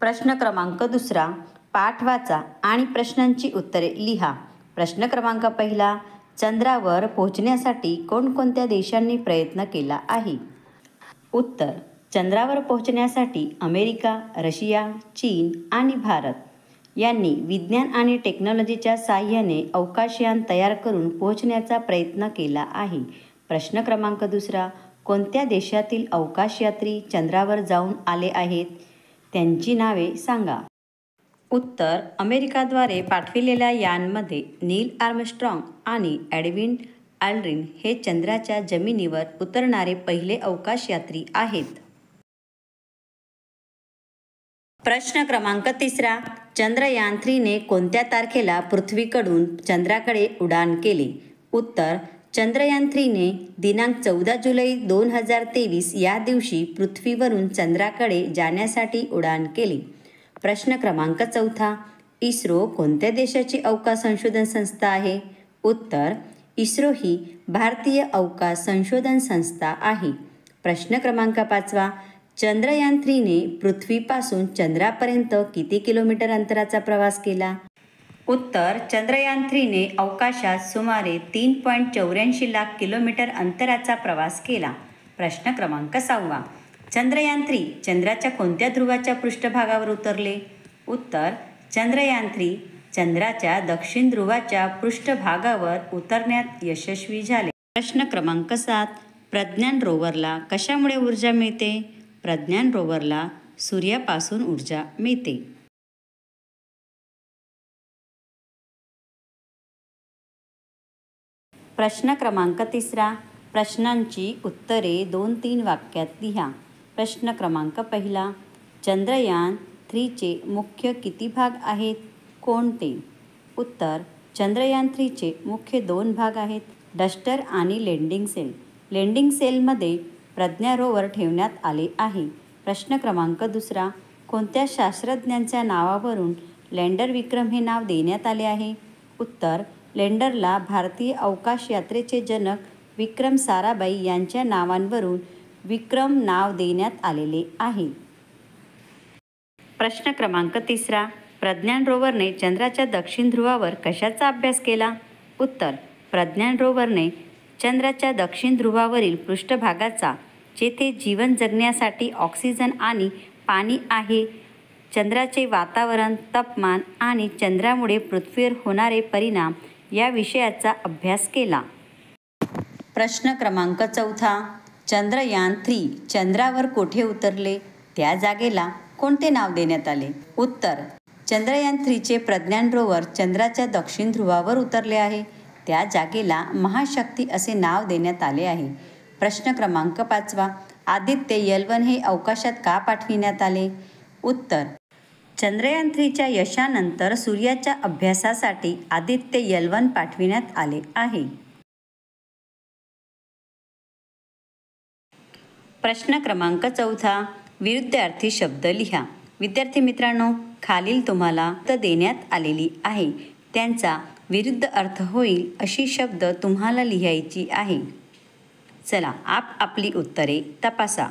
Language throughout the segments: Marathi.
प्रश्न क्रमांक 2, पाठ वाचा आणि प्रश्नांची उत्तरे लिहा. प्रश्न क्रमांक 1, चंद्रावर पोहोचण्यासाठी कोणकोणत्या देशांनी प्रयत्न केला आहे? उत्तर: चंद्रावर पोहोचण्यासाठी अमेरिका, रशिया, चीन आणि भारत यांनी विज्ञान आणि टेक्नॉलॉजीच्या साहाय्याने अवकाशयान तयार करून पोहोचण्याचा प्रयत्न केला आहे. प्रश्न क्रमांक 2, कोणत्या देशातील अवकाशयात्री चंद्रावर जाऊन आले आहेत? त्यांची नावे सांगा. उत्तर: अमेरिकाद्वारे पाठविलेल्या यानमध्ये नील आर्मस्ट्रॉंग आणि एडविन ॲल्ड्रिन हे चंद्राच्या जमिनीवर उतरणारे पहिले अवकाशयात्री आहेत. प्रश्न क्रमांक 3, चंद्रयान-3 ने कोणत्या तारखेला पृथ्वीकडून चंद्राकडे उड्डाण केले? उत्तर: चंद्रयान-3 ने दिनांक 14 जुलै 2023 या दिवशी पृथ्वीवरून चंद्राकडे जाण्यासाठी उड्डाण केले. प्रश्न क्रमांक 4, इस्रो कोणत्या देशाची अवकाश संशोधन संस्था आहे? उत्तर: इस्रो ही भारतीय अवकाश संशोधन संस्था आहे. प्रश्न क्रमांक 5, चंद्रयान-3 ने पृथ्वीपासून चंद्रापर्यंत किती किलोमीटर अंतराचा प्रवास केला? उत्तर: चंद्रयान-3 ने अवकाशात सुमारे 3.84 लाख किलोमीटर अंतराचा प्रवास केला. प्रश्न क्रमांक 6, चंद्रयान-3 चंद्राच्या कोणत्या ध्रुवाच्या पृष्ठभागावर उतरले? उत्तर: चंद्रयान-3 चंद्राच्या दक्षिण ध्रुवाच्या पृष्ठभागावर उतरण्यात यशस्वी झाले. प्रश्न क्रमांक 7, प्रज्ञान रोवरला कशामुळे ऊर्जा मिळते? प्रज्ञान रोवरला सूर्यापासून ऊर्जा मिळते. प्रश्न क्रमांक 3, प्रश्नांची उत्तरे 2-3 वाक्यात लिहा. प्रश्न क्रमांक 1, चंद्रयान-3 चे मुख्य किती भाग आहेत? कोणते? उत्तर: चंद्रयान-3 चे मुख्य 2 भाग आहेत, डस्टर आणि लँडिंग सेल. लँडिंग सेलमध्ये प्रज्ञा रोवर ठेवण्यात आले आहे. प्रश्न क्रमांक 2, कोणत्या शास्त्रज्ञांच्या नावावरून लँडर विक्रम हे नाव देण्यात आले आहे? उत्तर: लँडरला भारतीय अवकाश यात्रेचे जनक विक्रम साराभाई यांच्या नावांवरून विक्रम नाव देण्यात आलेले आहे. प्रश्न क्रमांक 3, प्रज्ञान रोवरने चंद्राच्या दक्षिण ध्रुवावर कशाचा अभ्यास केला? उत्तर: प्रज्ञान रोवरने चंद्राच्या दक्षिण ध्रुवावरील पृष्ठभागाचा, जेथे जीवन जगण्यासाठी ऑक्सिजन आणि पाणी आहे, चंद्राचे वातावरण, तापमान आणि चंद्रामुळे पृथ्वीवर होणारे परिणाम या विषयाचा अभ्यास केला. प्रश्न क्रमांक 4, चंद्रयान-3 चंद्रावर कोठे उतरले? त्या जागेला कोणते नाव देण्यात आले? उत्तर: चंद्रयान-3 चे प्रज्ञान रोवर चंद्राच्या दक्षिण ध्रुवावर उतरले आहे. त्या जागेला महाशक्ती असे नाव देण्यात आले आहे. प्रश्न क्रमांक 5, आदित्य L1 हे अवकाशात का पाठविण्यात आले? उत्तर: चंद्रयान-3 च्या यशानंतर सूर्याच्या अभ्यासासाठी आदित्य L1 पाठविण्यात आले आहे. प्रश्न क्रमांक 4, विरुद्धार्थी शब्द लिहा. विद्यार्थी मित्रांनो, खालील तुम्हाला देण्यात आलेली आहे, त्यांचा विरुद्ध अर्थ होईल अशी शब्द तुम्हाला लिहायची आहे. चला आपली उत्तरे तपासा.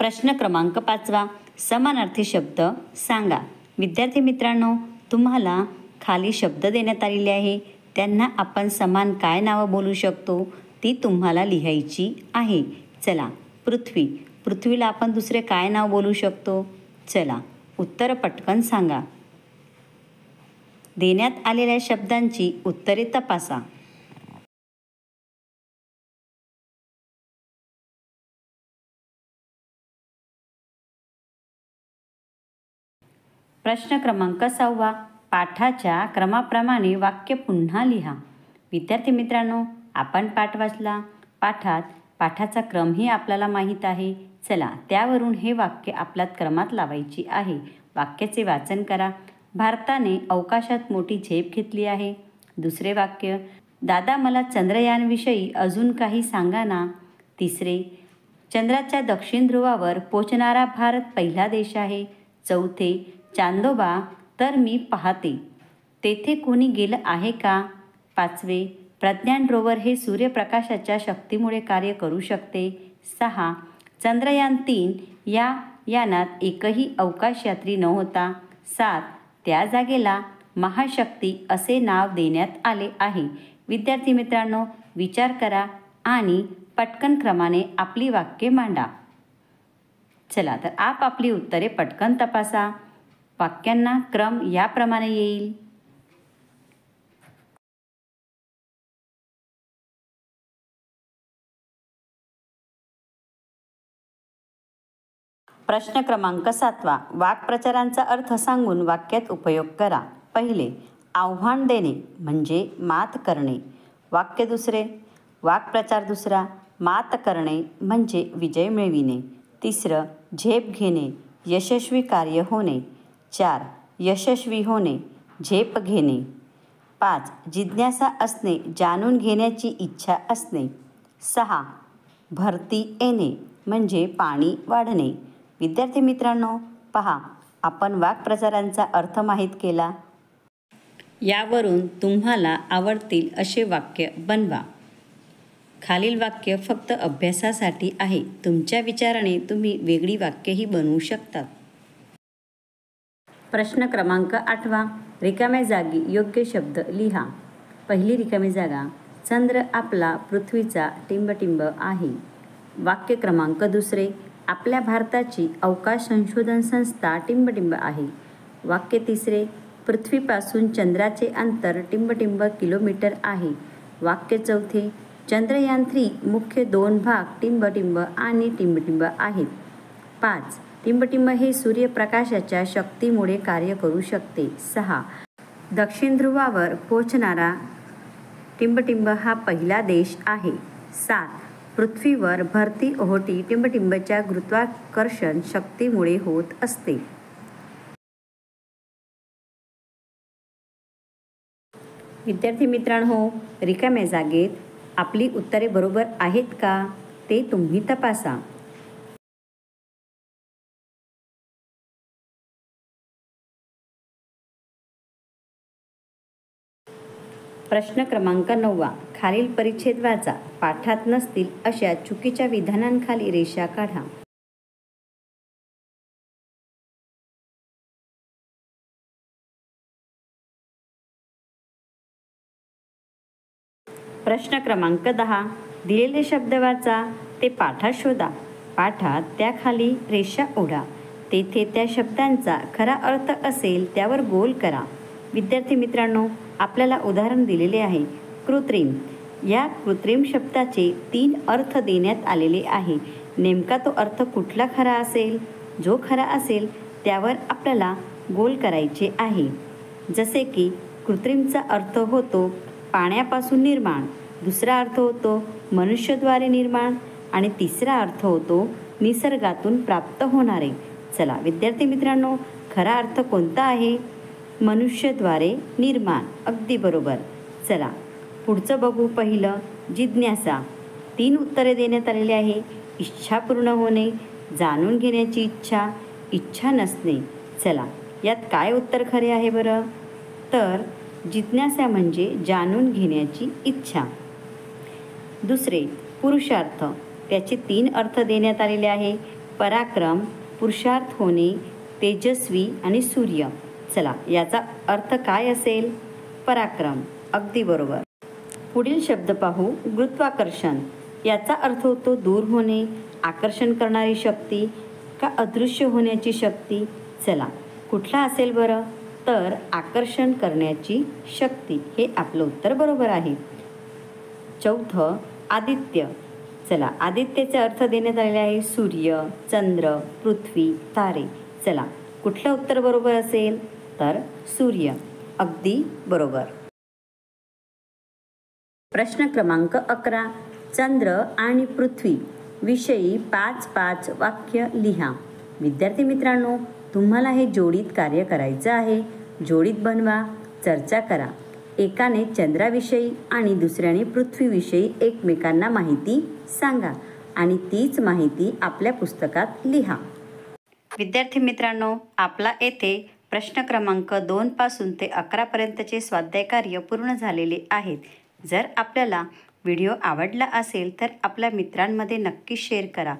प्रश्न क्रमांक 5, समानार्थी शब्द सांगा. विद्यार्थी मित्रांनो, तुम्हाला खाली शब्द देण्यात आलेले आहे, त्यांना आपण समान काय नावं बोलू शकतो ती तुम्हाला लिहायची आहे. चला, पृथ्वीला आपण दुसरे काय नाव बोलू शकतो? चला, उत्तर पटकन सांगा. देण्यात आलेल्या शब्दांची उत्तरे तपासा. प्रश्न क्रमांक 6, पाठाच्या क्रमाप्रमाणे वाक्य पुन्हा लिहा. विद्यार्थी मित्रांनो, आपण पाठ वाचला. पाठाचा क्रमही आपल्याला माहीत आहे. चला, त्यावरून हे वाक्य आपल्यात क्रमात लावायची आहे. वाक्याचे वाचन करा. भारताने अवकाशात मोठी झेप घेतली आहे. दुसरे वाक्य, दादा मला चंद्रयानविषयी अजून काही सांगा ना. तिसरे, चंद्राच्या दक्षिण ध्रुवावर पोचणारा भारत पहिला देश आहे. चौथे, चांदोबा तर मी पाहते, तेथे कोणी गेलं आहे का? पाचवे, प्रज्ञान रोवर हे सूर्यप्रकाशाच्या शक्तीमुळे कार्य करू शकते. 6. चंद्रयान-3 या यानात एकही अवकाशयात्री नव्हता. 7. त्या जागेला महाशक्ती असे नाव देण्यात आले आहे. विद्यार्थी मित्रांनो, विचार करा आणि पटकन क्रमाने आपली वाक्ये मांडा. चला तर आपली उत्तरे पटकन तपासा. वाक्यांना क्रम याप्रमाणे येईल. प्रश्न क्रमांक 7. वाक्प्रचारांचा अर्थ सांगून वाक्यात उपयोग करा. पहिले, आव्हान देणे म्हणजे मात करणे. वाक्य दुसरे, वाक्प्रचार दुसरा, मात करणे म्हणजे विजय मिळविणे. तिसरं, झेप घेणे, यशस्वी कार्य होणे. 4. यशस्वी होणे, झेप घेणे. 5. जिज्ञासा असणे, जाणून घेण्याची इच्छा असणे. 6. भरती येणे म्हणजे पाणी वाढणे. विद्यार्थी मित्रांनो, पहा, आपण वाक्प्रचारांचा अर्थ माहीत केला. यावरून तुम्हाला आवडतील असे वाक्य बनवा. खालील वाक्य फक्त अभ्यासासाठी आहे. तुमच्या विचाराने तुम्ही वेगळी वाक्यही बनवू शकता. प्रश्न क्रमांक 8. रिकाम्या जागी योग्य शब्द लिहा. पहिली रिकामी जागा, चंद्र आपला पृथ्वीचा टिंबटिंब आहे. वाक्य क्रमांक दुसरे, आपल्या भारताची अवकाश संशोधन संस्था टिंबटिंब आहे. वाक्य तिसरे, पृथ्वीपासून चंद्राचे अंतर टिंबटिंब किलोमीटर आहे. वाक्य चौथे, चंद्रयान-3 मुख्य 2 भाग टिंबटिंब आणि टिंबटिंब आहेत. 5. टिंबटिंब हे सूर्यप्रकाशाच्या शक्तीमुळे कार्य करू शकते. 6. दक्षिण ध्रुवावर पोहोचणारा टिंबटिंब हा पहिला देश आहे. 7. पृथ्वीवर भरती ओहोटी टिंबटिंबच्या गुरुत्वाकर्षण शक्तीमुळे होत असते. विद्यार्थी मित्रांनो, रिकाम्या जागेत आपली उत्तरे बरोबर आहेत का ते तुम्ही तपासा. प्रश्न क्रमांक 9. खालील परिच्छेद वाचा. पाठात नसतील अशा चुकीच्या विधानांखाली रेषा काढा. प्रश्न क्रमांक 10. दिलेले शब्द वाचा, ते पाठात शोधा. पाठात त्याखाली रेषा ओढा. तेथे त्या शब्दांचा खरा अर्थ असेल त्यावर गोल करा. विद्यार्थी मित्रांनो, आपल्याला उदाहरण दिलेले आहे. कृत्रिम. या कृत्रिम शब्दाचे 3 अर्थ देण्यात आलेले आहे. नेमका तो अर्थ कुठला खरा असेल? जो खरा असेल त्यावर आपल्याला गोल करायचे आहे. जसे की कृत्रिमचा अर्थ होतो पाण्यापासून निर्माण, दुसरा अर्थ होतो मनुष्याद्वारे निर्माण आणि तिसरा अर्थ होतो निसर्गातून प्राप्त होणारे. चला विद्यार्थी मित्रांनो, खरा अर्थ कोणता आहे? मनुष्याद्वारे निर्माण. अगदी बरोबर. चला पुढचं बघू. पहिलं, जिज्ञासा. 3 उत्तरे देण्यात आलेली आहे. इच्छा पूर्ण होणे, जाणून घेण्याची इच्छा, इच्छा नसणे. चला यात काय उत्तर खरे आहे बरं? तर जिज्ञासा म्हणजे जाणून घेण्याची इच्छा. दुसरे, पुरुषार्थ. त्याचे 3 अर्थ देण्यात आलेले आहे. पराक्रम, पुरुषार्थ होणे, तेजस्वी आणि सूर्य. चला याचा अर्थ काय असेल? पराक्रम. अगदी बरोबर. पुढील शब्द पाहू. गुरुत्वाकर्षण. याचा अर्थ होतो दूर होणे, आकर्षण करणारी शक्ती का अदृश्य होण्याची शक्ती. चला कुठला असेल बरं? तर आकर्षण करण्याची शक्ती हे आपलं उत्तर बरोबर आहे. चौथं, आदित्य. चला आदित्यचे अर्थ देण्यात आलेले आहे. सूर्य, चंद्र, पृथ्वी, तारे. चला कुठलं उत्तर बरोबर असेल? तर सूर्य. अगदी बरोबर. प्रश्न क्रमांक 11. चंद्र आणि पृथ्वी विषयी 5-5 वाक्य लिहा. विद्यार्थी मित्रांनो, तुम्हाला हे जोडीत कार्य करायचं आहे. जोडीत बनवा, चर्चा करा. एकाने चंद्राविषयी आणि दुसऱ्याने पृथ्वीविषयी एकमेकांना माहिती सांगा आणि तीच माहिती आपल्या पुस्तकात लिहा. विद्यार्थी मित्रांनो, आपला येथे प्रश्न क्रमांक 2 पासून ते 11 पर्यंतचे स्वाध्याय कार्य पूर्ण झालेले आहेत. जर आपल्याला व्हिडिओ आवडला असेल तर आपल्या मित्रांमध्ये नक्की शेअर करा.